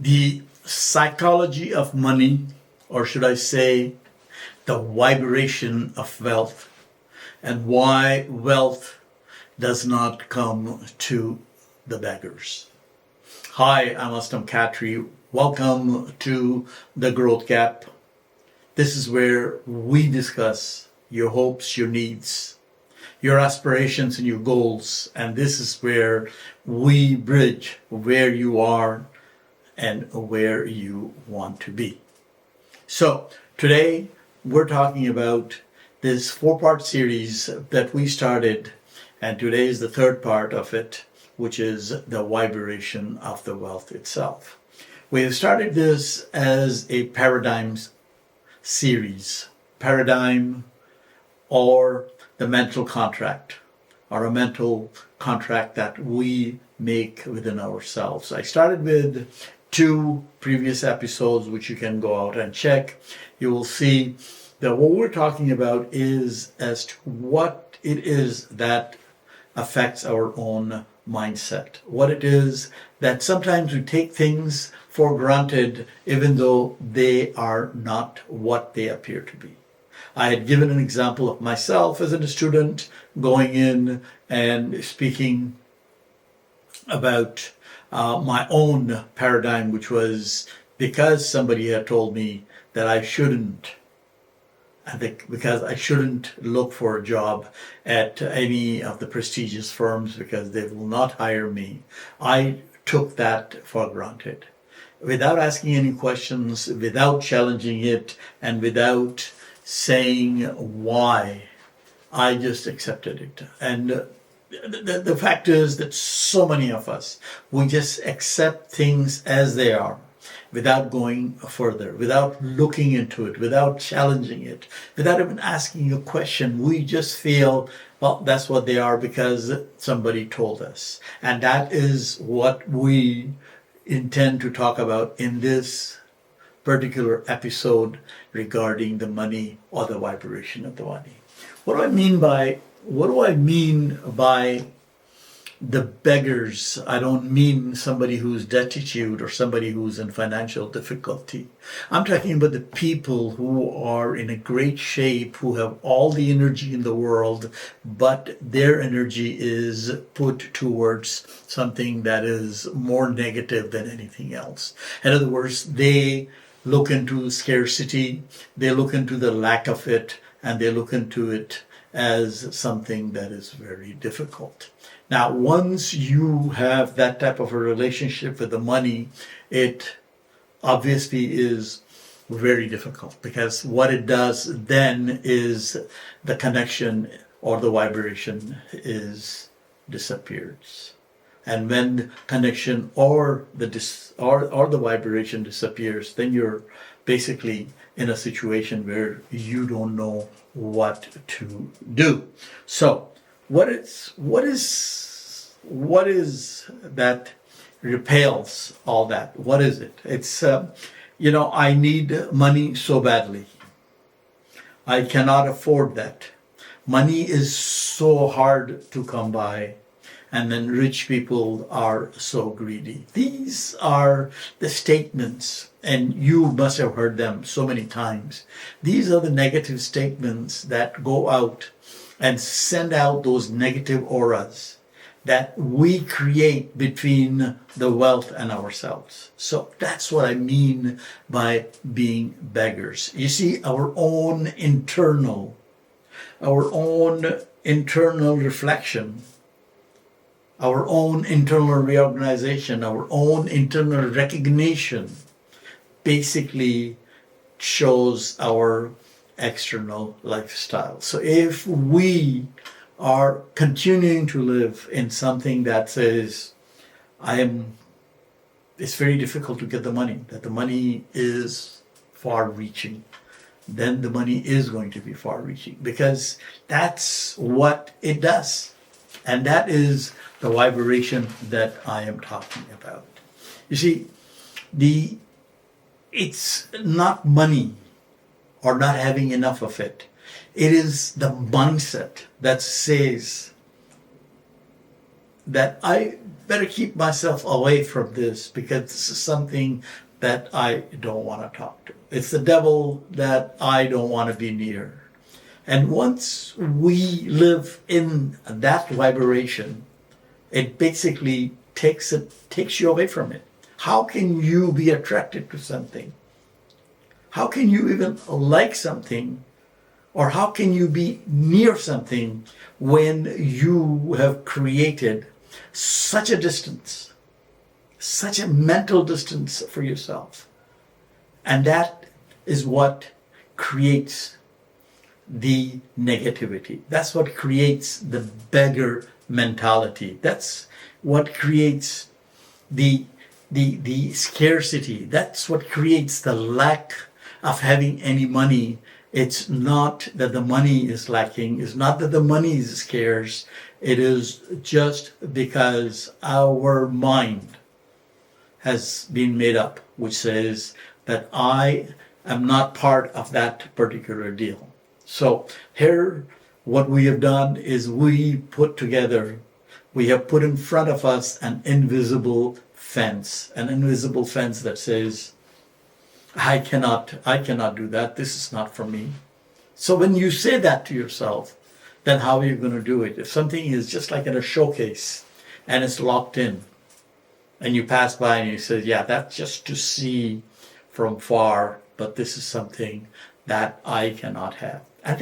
The psychology of money, or should I say, the vibration of wealth, and why wealth does not come to the beggars. Hi, I'm Aslam Katri. Welcome to The Growth Gap. This is where we discuss your hopes, your needs, your aspirations, and your goals. And this is where we bridge where you are and where you want to be. So today we're talking about this 4-part series that we started, and today is the 3rd part of it, which is the vibration of the wealth itself. We have started this as a paradigm series, paradigm or the mental contract, or a mental contract that we make within ourselves. I started with 2 previous episodes, which you can go out and check. You will see that what we're talking about is as to what it is that affects our own mindset. What it is that sometimes we take things for granted even though they are not what they appear to be. I had given an example of myself as a student going in and speaking about my own paradigm, which was because somebody had told me that I shouldn't look for a job at any of the prestigious firms because they will not hire me. I took that for granted without asking any questions, without challenging it, and without saying why. I just accepted it. And the fact is that so many of us, we just accept things as they are without going further, without looking into it, without challenging it, without even asking a question. We just feel, well, that's what they are because somebody told us. And that is what we intend to talk about in this particular episode regarding the money or the vibration of the money. What do I mean by the beggars? I don't mean somebody who's destitute or somebody who's in financial difficulty. I'm talking about the people who are in a great shape, who have all the energy in the world, but their energy is put towards something that is more negative than anything else. In other words, they look into scarcity, they look into the lack of it, and they look into it as something that is very difficult. Now, once you have that type of a relationship with the money, it obviously is very difficult, because what it does then is the connection or the vibration disappears. And when the connection or the vibration disappears, then you're basically in a situation where you don't know what to do. So what is that repels all that? What is it? It's I need money so badly. I cannot afford that. Money is so hard to come by. And then rich people are so greedy. These are the statements, and you must have heard them so many times. These are the negative statements that go out and send out those negative auras that we create between the wealth and ourselves. So that's what I mean by being beggars. You see, our own internal reflection, our own internal reorganization, our own internal recognition basically shows our external lifestyle. So if we are continuing to live in something that says, it's very difficult to get the money, that the money is far-reaching, then the money is going to be far-reaching, because that's what it does. And that is the vibration that I am talking about. You see, it's not money or not having enough of it. It is the mindset that says, that I better keep myself away from this because this is something that I don't want to talk to. It's the devil that I don't want to be near. And once we live in that vibration, it basically takes you away from it. How can you be attracted to something? How can you even like something? Or how can you be near something when you have created such a distance, such a mental distance for yourself? And that is what creates the negativity. That's what creates the beggar mentality. That's what creates the scarcity. That's what creates the lack of having any money. It's not that the money is lacking. It's not that the money is scarce. It is just because our mind has been made up, which says that I am not part of that particular deal. So here, what we have done is we have put in front of us an invisible fence that says, I cannot do that. This is not for me. So when you say that to yourself, then how are you going to do it? If something is just like in a showcase and it's locked in, and you pass by and you say, yeah, that's just to see from far, but this is something that I cannot have. And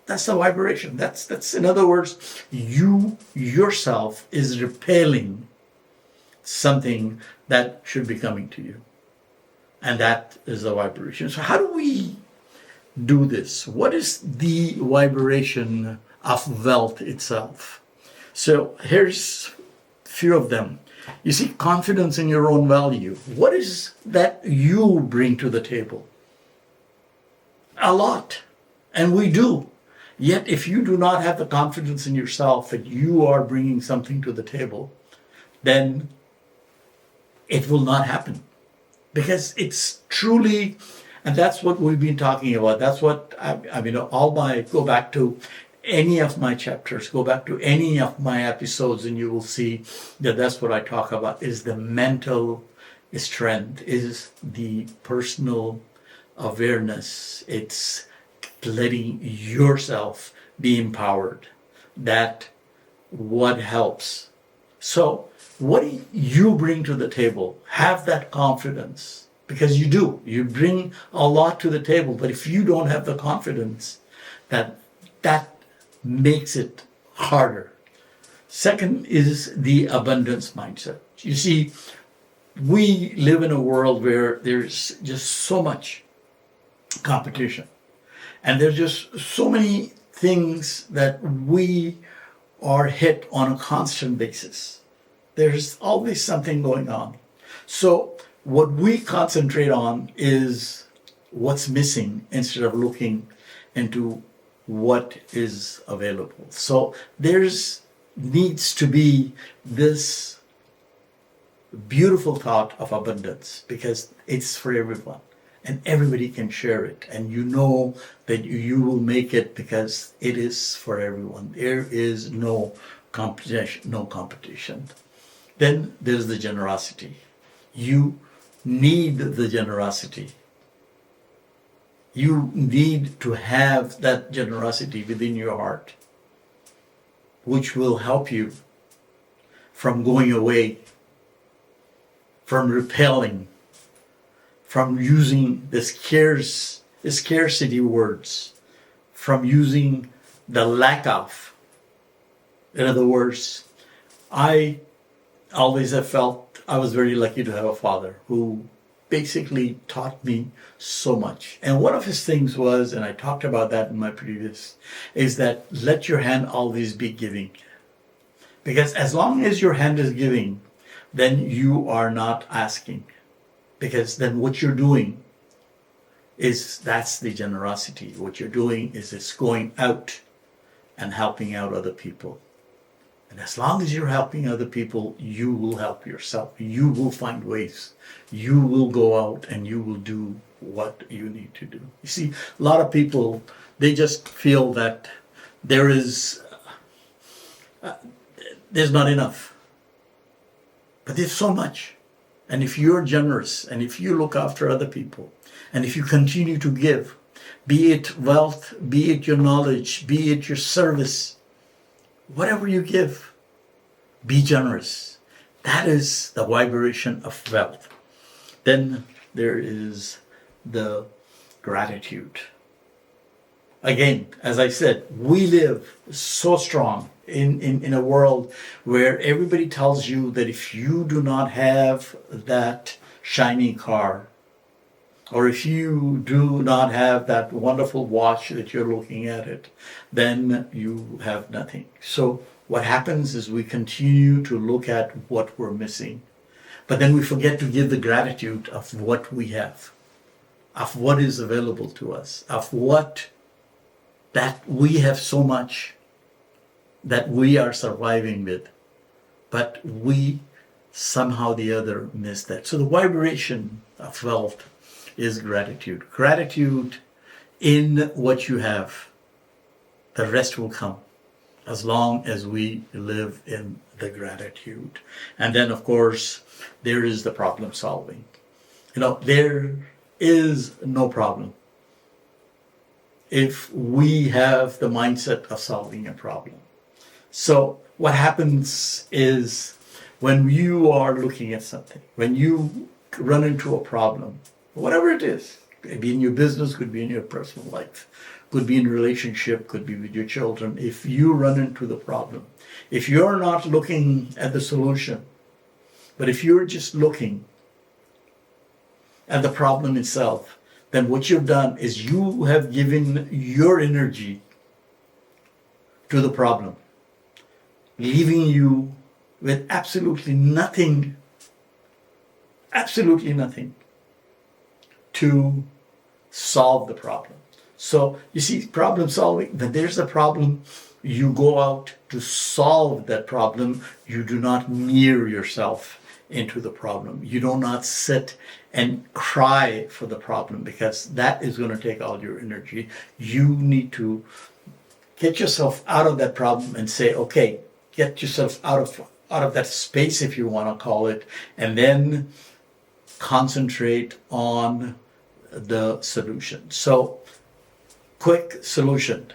that's the vibration. That's in other words, you yourself is repelling something that should be coming to you. And that is the vibration. So how do we do this? What is the vibration of wealth itself? So here's a few of them. You see, confidence in your own value. What is that you bring to the table? A lot. And we do. Yet if you do not have the confidence in yourself that you are bringing something to the table, then it will not happen. Because it's truly, and that's what we've been talking about. That's what, go back to any of my chapters, go back to any of my episodes, and you will see that that's what I talk about, is the mental strength, is the personal awareness. It's letting yourself be empowered. That what helps. So what do you bring to the table? Have that confidence, because you do. You bring a lot to the table, but if you don't have the confidence, that makes it harder. Second is the abundance mindset. You see, we live in a world where there's just so much competition. And there's just so many things that we are hit on a constant basis. There's always something going on. So what we concentrate on is what's missing instead of looking into what is available. So there's needs to be this beautiful thought of abundance, because it's for everyone and everybody can share it, and you know that you will make it because it is for everyone. There is no competition. Then there's the generosity. You need the generosity. You need to have that generosity within your heart, which will help you from going away, from repelling, from using the scarcity words, from using the lack of. In other words, I always have felt I was very lucky to have a father who basically taught me so much. And one of his things was, and I talked about that in my previous, is that let your hand always be giving. Because as long as your hand is giving, then you are not asking. Because then what you're doing that's the generosity. What you're doing is it's going out and helping out other people. And as long as you're helping other people, you will help yourself. You will find ways. You will go out and you will do what you need to do. You see, a lot of people, they just feel that there is there's not enough. But there's so much. And if you're generous, and if you look after other people, and if you continue to give, be it wealth, be it your knowledge, be it your service, whatever you give, be generous. That is the vibration of wealth. Then there is the gratitude. Again, as I said, we live so strong in a world where everybody tells you that if you do not have that shiny car, or if you do not have that wonderful watch that you're looking at it, then you have nothing. So what happens is we continue to look at what we're missing, but then we forget to give the gratitude of what we have, of what is available to us, of what that we have so much that we are surviving with, but we somehow the other miss that. So the vibration of wealth is gratitude. Gratitude in what you have. The rest will come as long as we live in the gratitude. And then, of course, there is the problem solving. There is no problem if we have the mindset of solving a problem. So what happens is when you are looking at something, when you run into a problem, whatever it is, could be in your business, could be in your personal life, could be in a relationship, could be with your children. If you run into the problem, if you're not looking at the solution, but if you're just looking at the problem itself, then what you've done is you have given your energy to the problem, leaving you with absolutely nothing to solve the problem. So you see, problem solving, when there's a problem, you go out to solve that problem. You do not mirror yourself into the problem. You do not sit and cry for the problem, because that is going to take all your energy. You need to get yourself out of that problem and say, okay, get yourself out of that space, if you want to call it, and then concentrate on the solution. So quick solution,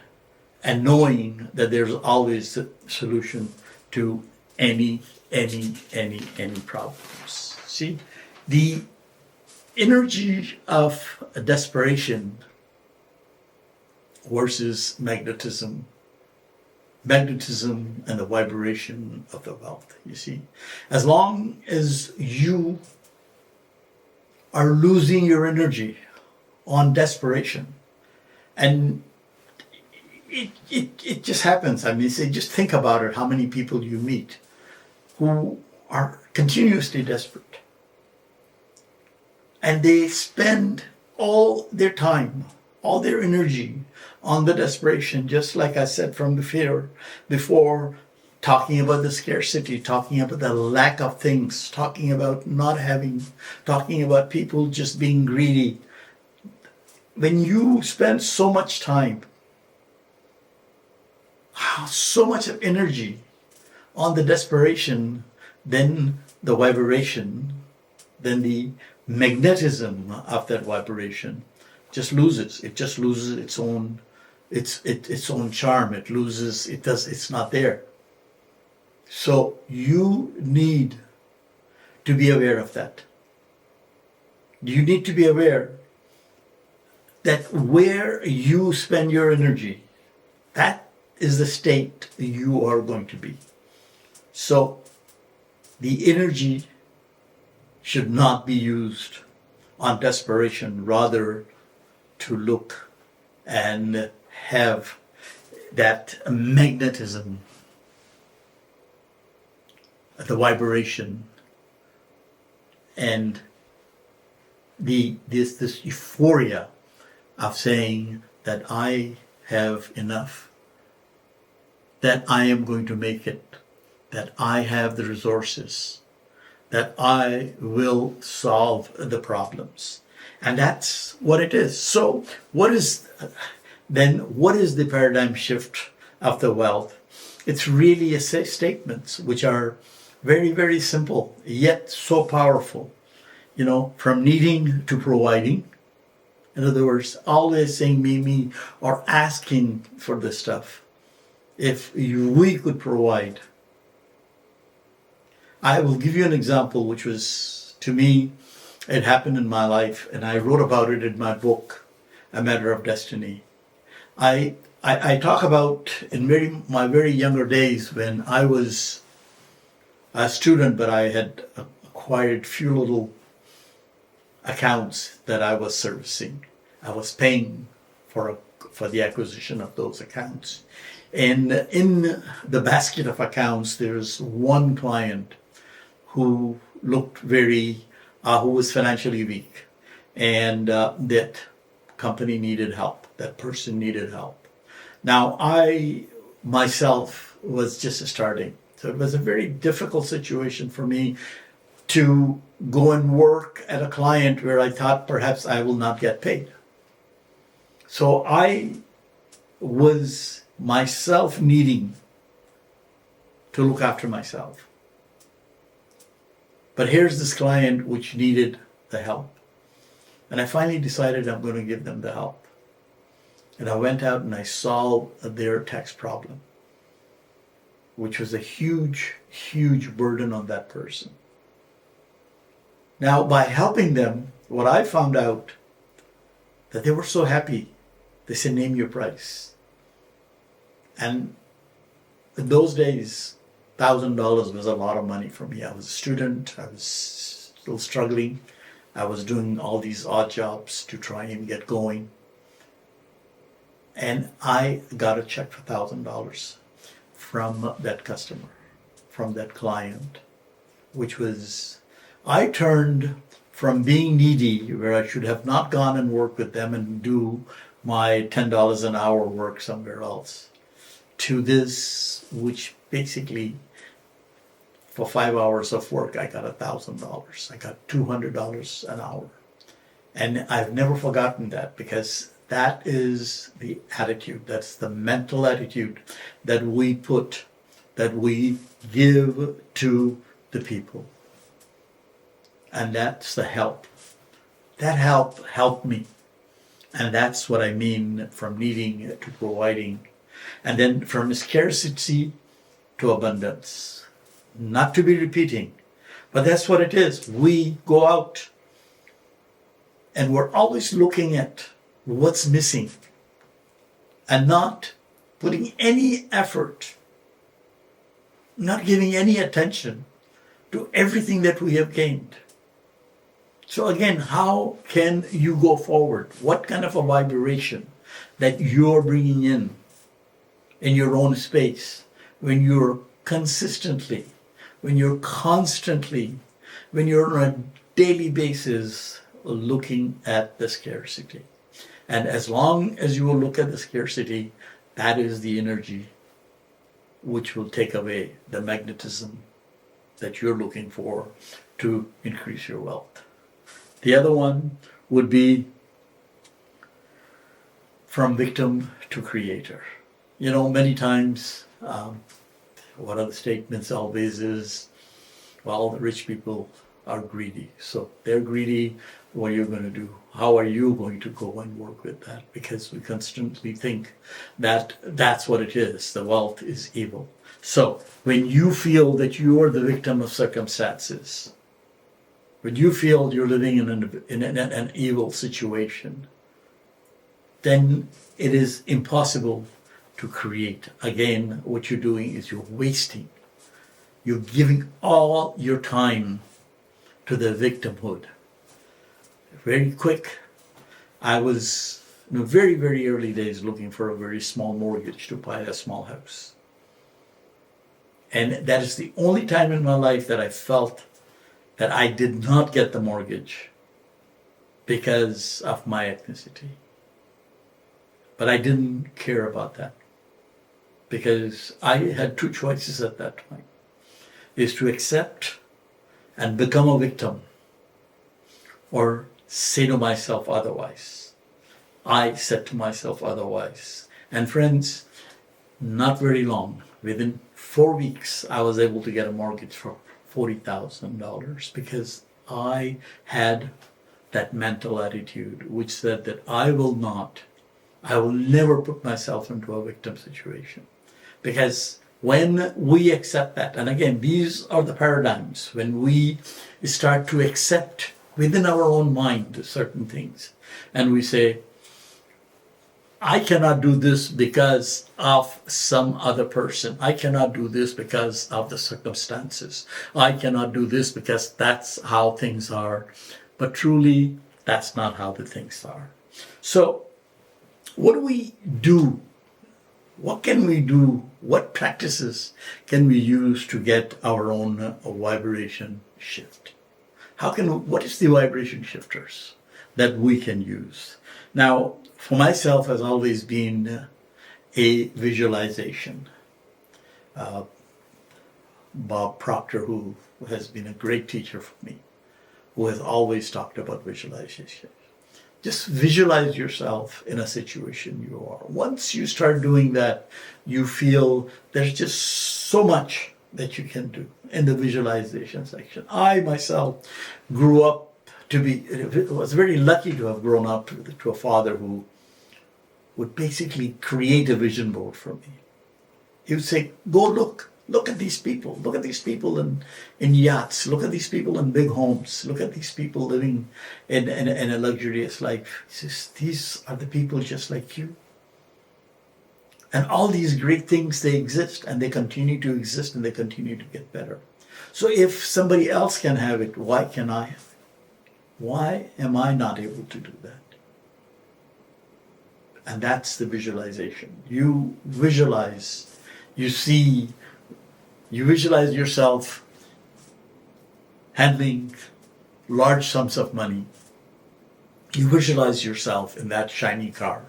and knowing that there's always a solution to any problems. See, the energy of desperation versus magnetism and the vibration of the wealth. You see, as long as you are losing your energy on desperation, and it just happens. I mean, say, just think about it, how many people you meet who are continuously desperate. And they spend all their time, all their energy on the desperation, just like I said from before, talking about the scarcity, talking about the lack of things, talking about not having, talking about people just being greedy. When you spend so much time, so much of energy on the desperation, then the vibration, then the magnetism of that vibration just loses. It just loses its own charm. It's not there. So you need to be aware of that. You need to be aware that where you spend your energy, that is the state you are going to be. So the energy should not be used on desperation, rather to look and have that magnetism, the vibration, and this euphoria of saying that I have enough, that I am going to make it, that I have the resources, that I will solve the problems. And that's what it is. So what is the paradigm shift of the wealth? It's really statements which are very, very simple, yet so powerful. From needing to providing. In other words, always saying me, or asking for this stuff. If we could provide. I will give you an example, which was, to me, it happened in my life, and I wrote about it in my book, A Matter of Destiny. I talk about in my very younger days when I was a student, but I had acquired few little accounts that I was servicing. I was paying for the acquisition of those accounts. And in the basket of accounts, there's one client who looked who was financially weak. And that company needed help. That person needed help. Now, I myself was just starting. So it was a very difficult situation for me to go and work at a client where I thought perhaps I will not get paid. So I was myself needing to look after myself. But here's this client which needed the help. And I finally decided I'm going to give them the help. And I went out and I solved their tax problem, which was a huge, huge burden on that person. Now, by helping them, what I found out, that they were so happy. They said, name your price. And in those days, $1,000 was a lot of money for me. I was a student. I was still struggling. I was doing all these odd jobs to try and get going. And I got a check for $1,000 from that customer, from that client, which was, I turned from being needy, where I should have not gone and worked with them and do my $10 an hour work somewhere else, to this, which basically for 5 hours of work, I got $1,000. I got $200 an hour. And I've never forgotten that, because that is the attitude, that's the mental attitude that we give to the people. And that's the help. That help helped me. And that's what I mean from needing to providing. And then from scarcity to abundance. Not to be repeating, but that's what it is. We go out and we're always looking at what's missing and not putting any effort, not giving any attention to everything that we have gained. So again, how can you go forward? What kind of a vibration that you're bringing in your own space when you're consistently, when you're constantly, when you're on a daily basis looking at the scarcity. And as long as you will look at the scarcity, that is the energy which will take away the magnetism that you're looking for to increase your wealth. The other one would be from victim to creator. Many times, one of the statements always is, well, the rich people are greedy. So they're greedy. What are you going to do? How are you going to go and work with that? Because we constantly think that that's what it is. The wealth is evil. So when you feel that you are the victim of circumstances, when you feel you're living in an evil situation, then it is impossible to create. Again, what you're doing is you're wasting. You're giving all your time to the victimhood. Very quick. I was, in the very, very early days, looking for a very small mortgage to buy a small house. And that is the only time in my life that I felt that I did not get the mortgage because of my ethnicity. But I didn't care about that, because I had two choices at that time, is to accept and become a victim, or say to myself otherwise. I said to myself otherwise. And friends, not very long, Within 4 weeks, I was able to get a mortgage for $40,000 because I had that mental attitude which said that I will never put myself into a victim situation. Because when we accept that, and again, these are the paradigms, when we start to accept within our own mind certain things, and we say, I cannot do this because of some other person. I cannot do this because of the circumstances. I cannot do this because that's how things are. But truly, that's not how the things are. So, what do we do? What can we do? What practices can we use to get our own vibration shift? What is the vibration shifters that we can use? Now, for myself, has always been a visualization. Bob Proctor, who has been a great teacher for me, who has always talked about visualization. Just visualize yourself in a situation you are. Once you start doing that, you feel there's just so much that you can do in the visualization section. I myself was very lucky to have grown up to a father who would basically create a vision board for me. He would say, go look at these people, in yachts, look at these people in big homes, look at these people living in a luxurious life. He says, these are the people just like you. And all these great things, they exist, and they continue to exist, and they continue to get better. So if somebody else can have it, why can I have it? Why am I not able to do that? And that's the visualization. You visualize, you visualize yourself handling large sums of money. You visualize yourself in that shiny car.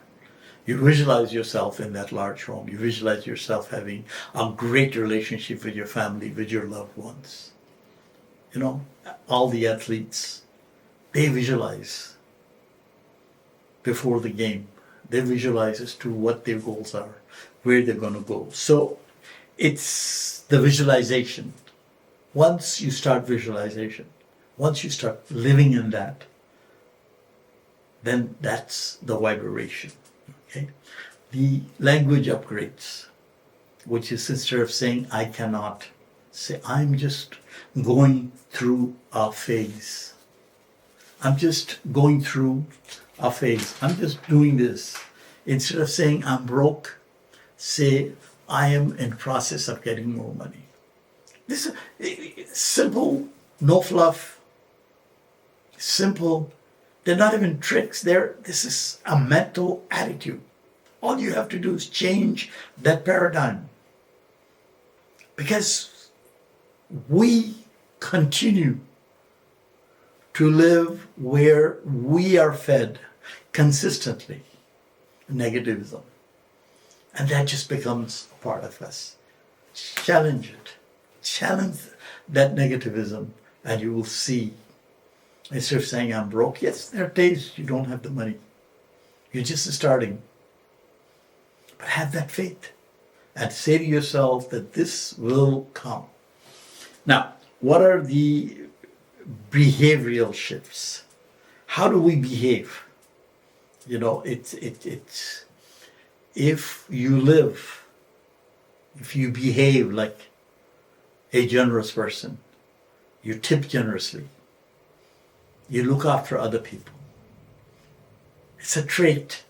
You visualize yourself in that large home. You visualize yourself having a great relationship with your family, with your loved ones. You know, all the athletes, they visualize before the game. They visualize as to what their goals are, where they're going to go. So it's the visualization. Once you start visualization, once you start living in that, then that's the vibration. Okay? The language upgrades, which is instead of saying I cannot, say I'm just going through a phase. I'm just going through a phase. I'm just doing this. Instead of saying I'm broke, say I am in process of getting more money. This is simple, no fluff, simple. They're not even tricks. This is a mental attitude. All you have to do is change that paradigm. Because we continue to live where we are fed consistently negativism. And that just becomes a part of us. Challenge it. Challenge that negativism, and you will see. Instead of saying I'm broke, yes, there are days you don't have the money. You're just starting. But have that faith and say to yourself that this will come. Now, what are the behavioral shifts? How do we behave? You know, it's if you behave like a generous person, you tip generously, you look after other people. It's a trait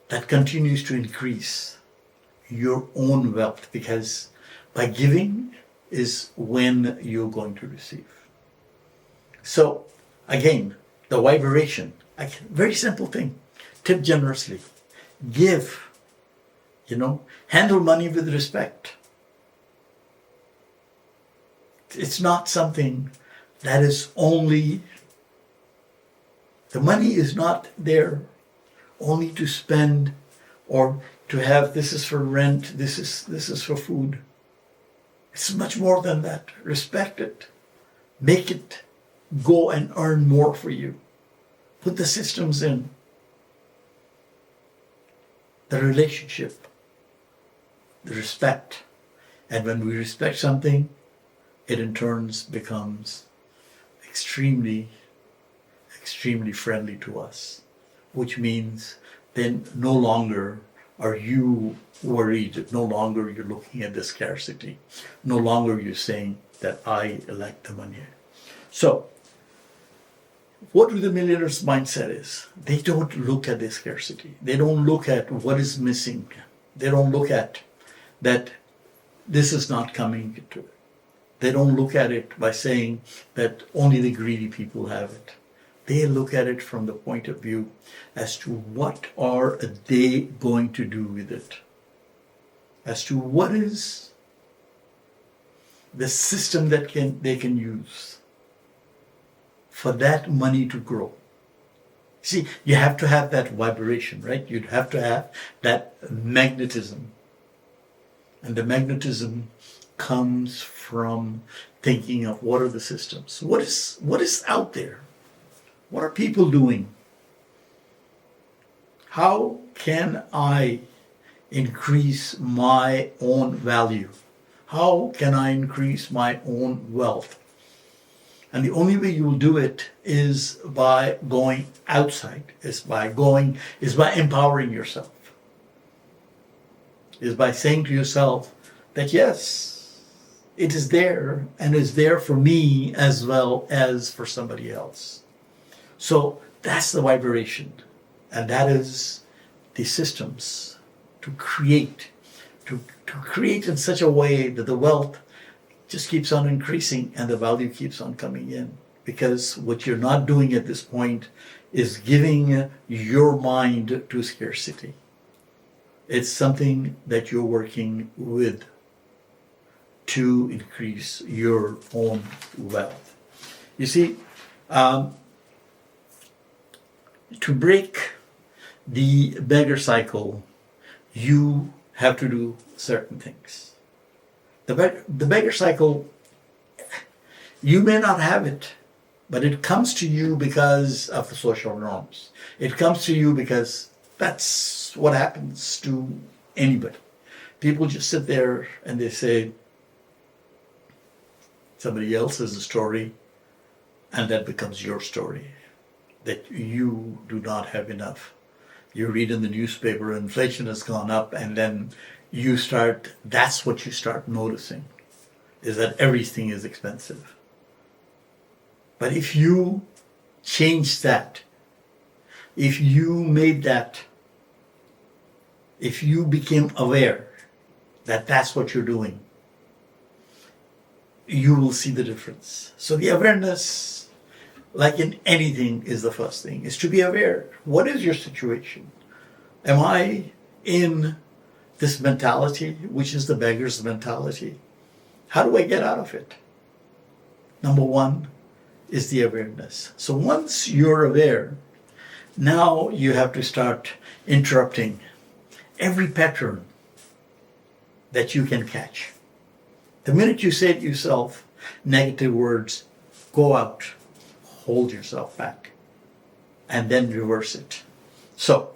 that continues to increase your own wealth, because by giving is when you're going to receive. So again, the vibration, very simple thing. Tip generously. Give. Handle money with respect. It's not something that is only, the money is not there only to spend or to have, this is for rent, this is for food. It's much more than that. Respect it. Make it go and earn more for you. Put the systems in. The relationship, the respect. And when we respect something, it in turns becomes extremely, extremely friendly to us, which means then no longer are you worried, no longer you're looking at the scarcity, no longer you're saying that I like the money. So, what do the millionaires' mindset is? They don't look at the scarcity. They don't look at what is missing. They don't look at that this is not coming to it. They don't look at it by saying that only the greedy people have it. They look at it from the point of view as to what are they going to do with it. As to what is the system that they can use for that money to grow. See, you have to have that vibration, right? You'd have to have that magnetism. And the magnetism comes from thinking of what are the systems? What is out there? What are people doing? How can I increase my own value? How can I increase my own wealth? And the only way you will do it is by going outside, is by empowering yourself. Is by saying to yourself that yes, it is there and is there for me as well as for somebody else. So that's the vibration, and that is the systems to create in such a way that the wealth just keeps on increasing and the value keeps on coming in. Because what you're not doing at this point is giving your mind to scarcity. It's something that you're working with to increase your own wealth. You see, to break the beggar cycle, you have to do certain things. The beggar cycle, you may not have it, but it comes to you because of the social norms. It comes to you because that's what happens to anybody. People just sit there and they say, somebody else has a story, and that becomes your story, that you do not have enough. You read in the newspaper, inflation has gone up, and then that's what you start noticing, is that everything is expensive. But if you change that, if you became aware that that's what you're doing, you will see the difference. So the awareness, like in anything, is the first thing, is to be aware. What is your situation? Am I in this mentality, which is the beggar's mentality? How do I get out of it? Number one is the awareness. So once you're aware, now you have to start interrupting every pattern that you can catch. The minute you say to yourself negative words, go out, hold yourself back, and then reverse it. So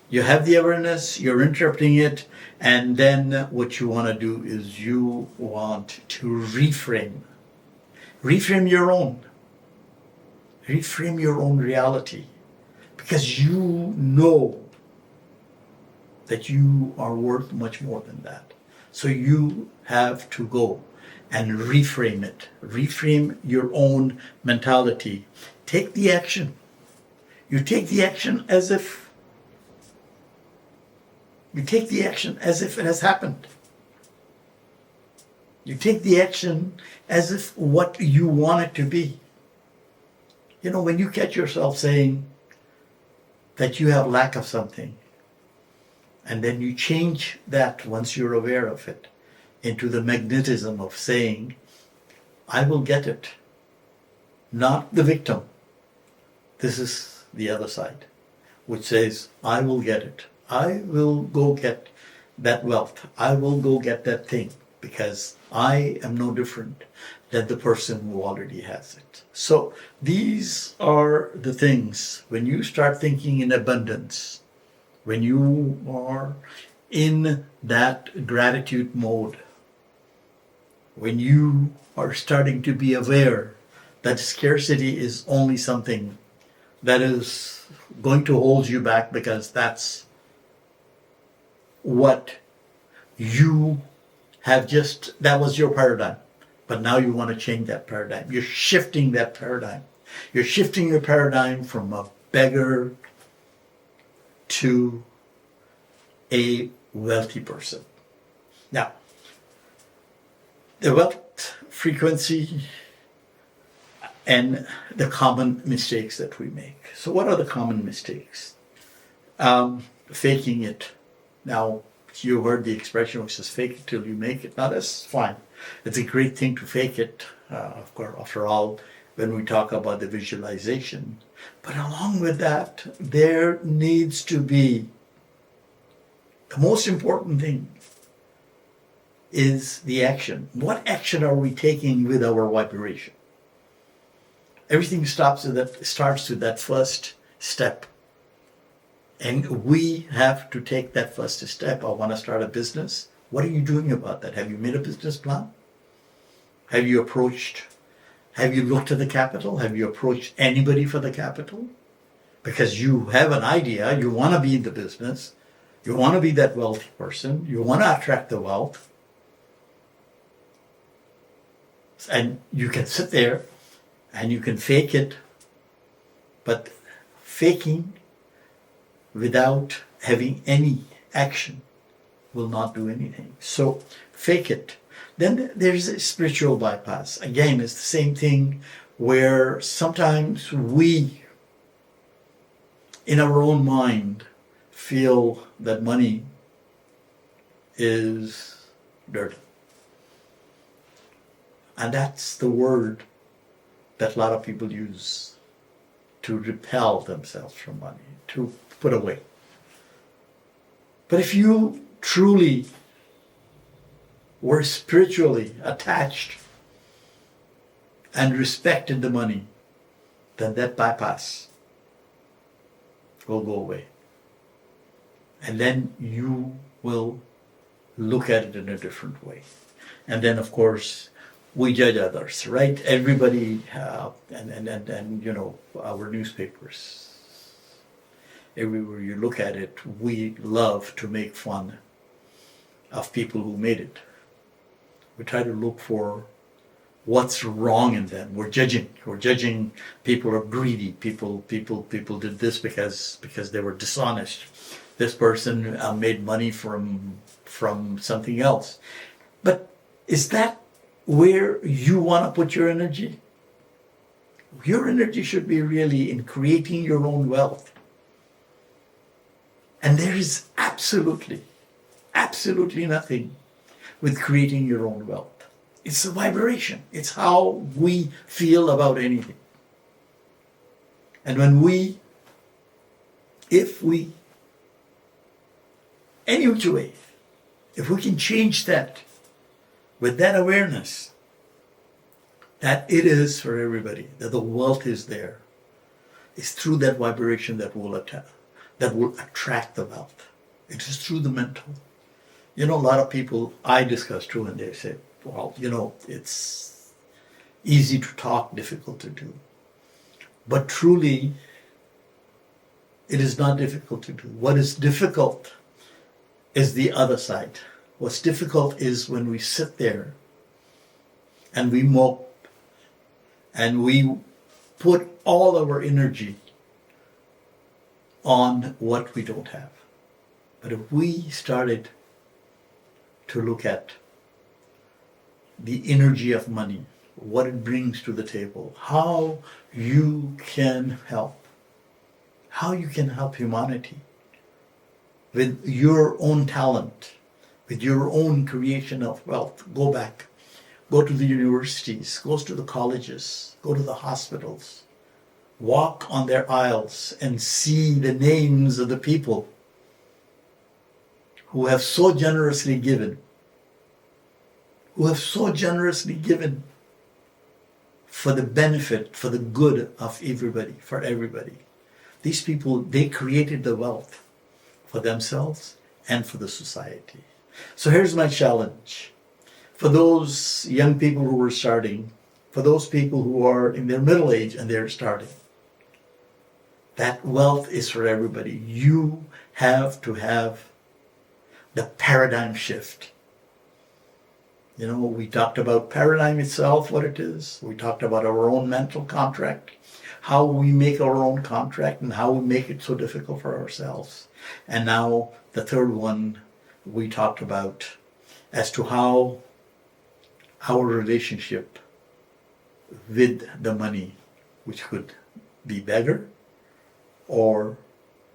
you have the awareness, you're interrupting it, and then what you want to do is you want to reframe your own reality, because you know that you are worth much more than that. So you have to go and reframe it. Reframe your own mentality. Take the action. You take the action as if it has happened. You take the action as if what you want it to be. You know, when you catch yourself saying that you have lack of something, and then you change that once you're aware of it into the magnetism of saying, I will get it. Not the victim. This is the other side, which says, I will get it. I will go get that wealth. I will go get that thing, because I am no different than the person who already has it. So these are the things, when you start thinking in abundance, when you are in that gratitude mode, when you are starting to be aware that scarcity is only something that is going to hold you back because that's what you have just, that was your paradigm. But now you want to change that paradigm. You're shifting that paradigm. You're shifting your paradigm from a beggar to a wealthy person. Now, the wealth frequency and the common mistakes that we make. So what are the common mistakes? Faking it. Now, you heard the expression which says fake it till you make it. Now that's fine. It's a great thing to fake it, of course, after all, when we talk about the visualization. But along with that, there needs to be, the most important thing is the action. What action are we taking with our vibration? Everything starts with that first step. And we have to take that first step. I want to start a business. What are you doing about that? Have you made a business plan? Have you looked at the capital? Have you approached anybody for the capital? Because you have an idea, you want to be in the business, you want to be that wealthy person, you want to attract the wealth. And you can sit there and you can fake it, but faking without having any action will not do anything. So fake it. Then there's a spiritual bypass. Again, it's the same thing where sometimes we, in our own mind, feel that money is dirty. And that's the word that a lot of people use to repel themselves from money, to put away. But if you truly were spiritually attached and respected the money, then that bypass will go away. And then you will look at it in a different way. And then, of course, we judge others, right? Everybody, and you know, our newspapers, everywhere you look at it, we love to make fun of people who made it. We try to look for what's wrong in them. We're judging. People are greedy. People did this because they were dishonest. This person made money from something else. But is that where you want to put your energy? Your energy should be really in creating your own wealth. And there is absolutely nothing with creating your own wealth. It's a vibration. It's how we feel about anything. And any which way, if we can change that with that awareness that it is for everybody, that the wealth is there, it's through that vibration that will attract the wealth. It is through the mental. You know, a lot of people I discuss too, and they say, well, you know, it's easy to talk, difficult to do. But truly, it is not difficult to do. What is difficult is the other side. What's difficult is when we sit there and we mope and we put all our energy on what we don't have. But if we started to look at the energy of money, what it brings to the table, how you can help humanity with your own talent, with your own creation of wealth. Go back, go to the universities, go to the colleges, go to the hospitals, walk on their aisles and see the names of the people who have so generously given, for the benefit, for the good of everybody, for everybody. These people, they created the wealth for themselves and for the society. So here's my challenge. For those young people who are starting, for those people who are in their middle age and they're starting, that wealth is for everybody. You have to have the paradigm shift. You know, we talked about paradigm itself, what it is. We talked about our own mental contract, how we make our own contract and how we make it so difficult for ourselves. And now the third one we talked about as to how our relationship with the money, which could be beggar or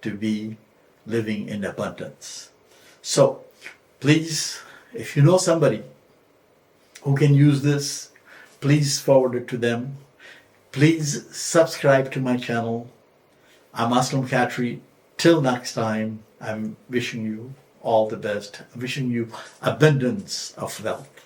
to be living in abundance. So please, if you know somebody who can use this, please forward it to them. Please subscribe to my channel. I'm Aslam Katri. Till next time, I'm wishing you all the best. I'm wishing you abundance of wealth.